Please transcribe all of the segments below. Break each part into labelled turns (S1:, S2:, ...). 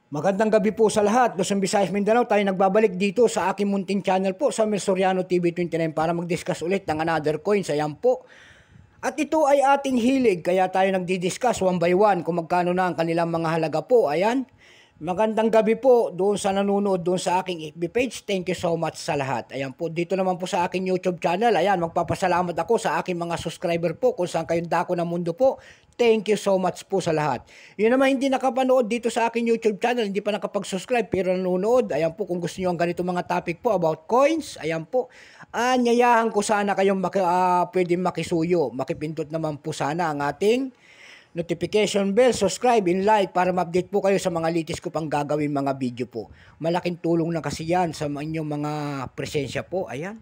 S1: Magandang gabi po sa lahat. Luzon, Visayas, Mindanao, tayo nagbabalik dito sa aking munting channel po sa Mel Soriano TV 29 para mag-discuss ulit ng another coins. Ayan po. At ito ay ating hilig kaya tayo nagdi-discuss one by one kung magkano na ang kanilang mga halaga po. Ayan. Magandang gabi po doon sa nanonood doon sa aking FB page. Thank you so much sa lahat. Ayan po, dito naman po sa aking YouTube channel. Ayan, magpapasalamat ako sa aking mga subscriber po kung saan kayong dako ng mundo po. Thank you so much po sa lahat. Yun naman hindi nakapanood dito sa aking YouTube channel, hindi pa nakapag-subscribe pero nanonood. Ayan po, kung gusto niyo ang ganito mga topic po about coins, ayan po. Anyayahan ko sana kayong pwedeng makisuyo. Makipindot naman po sana ang ating notification bell, subscribe, and like para ma-update po kayo sa mga latest ko pang gagawin mga video po. Malaking tulong na kasi yan sa inyong mga presensya po. Ayan.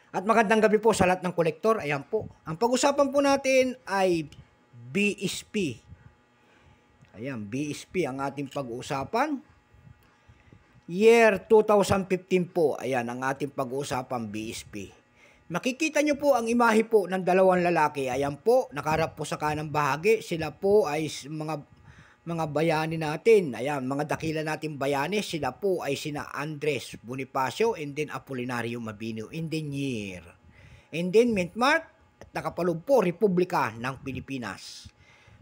S1: At magandang gabi po sa lahat ng kolektor. Ayan po. Ang pag-usapan po natin ay BSP. Ayan, BSP ang ating pag-uusapan. Year 2015 po. Ayan, ang ating pag-uusapan BSP. Makikita nyo po ang imahe po ng dalawang lalaki. Ayan po, nakaharap po sa kanang bahagi. Sila po ay mga bayani natin. Ayan, mga dakila natin bayani. Sila po ay sina Andres Bonifacio and then Apolinario Mabini. Engineer. And then mint mark at nakapaloob po Republika ng Pilipinas.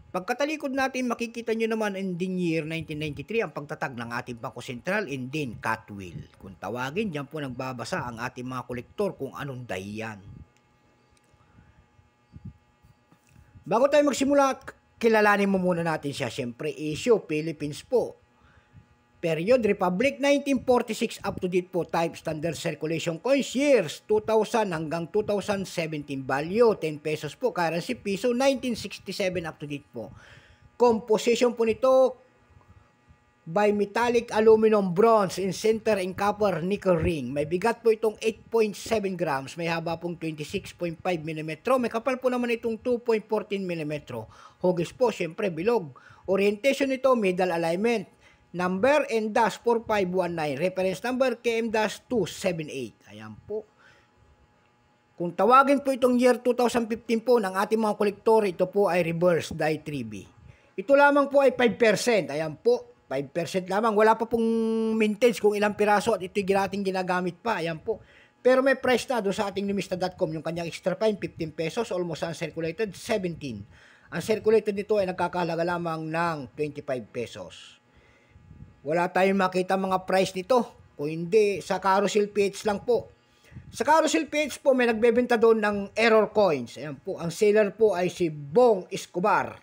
S1: Pagkatalikod natin, makikita nyo naman in the year 1993 ang pagtatag ng ating Bangko Sentral and then Catwill. Kung tawagin, dyan po nagbabasa ang ating mga kolektor kung anong dahiyan. Bago tayo magsimula, kilalanin mo muna natin siya. Siyempre, issue, Philippines po. Period, Republic, 1946 up to date po. Type, standard circulation coins, years, 2000 hanggang 2017. Value, 10 pesos po. Currency, piso, 1967 up to date po. Composition po nito, by metallic aluminum bronze in center and copper nickel ring. May bigat po itong 8.7 grams. May haba pong 26.5 mm. May kapal po naman itong 2.14 mm. Hugis po, syempre, bilog. Orientation nito, middle alignment. Number and dash 4519. Reference number KM-278. Ayan po. Kung tawagin po itong year 2015 po ng ating mga kolektor, ito po ay reverse die 3B. Ito lamang po ay 5%. Ayan po. 5% lamang. Wala pa pong mintage kung ilang piraso at ito'y ating ginagamit pa. Ayan po. Pero may price na doon sa ating lumista.com. Yung kanyang extra fine, 15 pesos. Almost uncirculated, 17. Ang circulated nito ay nagkakahalaga lamang ng 25 pesos. Wala tayong makita mga price nito. Kung hindi, sa Carousel PH lang po. Sa Carousel PH po, may nagbebenta doon ng error coins. Ayan po. Ang seller po ay si Bong Escobar,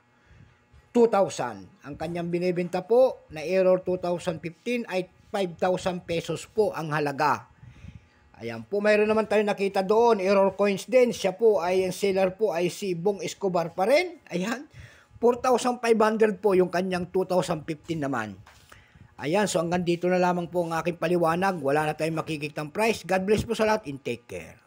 S1: 2,000. Ang kanyang binibenta po na error 2015 ay 5,000 pesos po ang halaga. Ayan po. Mayroon naman tayo nakita doon. Error coins din. Siya po ay, ang seller po ay si Bong Escobar pa rin. Ayan. 4,500 po yung kanyang 2015 naman. Ayan, so hanggang dito na lamang po ang aking paliwanag. Wala na tayong makikitang price. God bless po sa lahat and take care.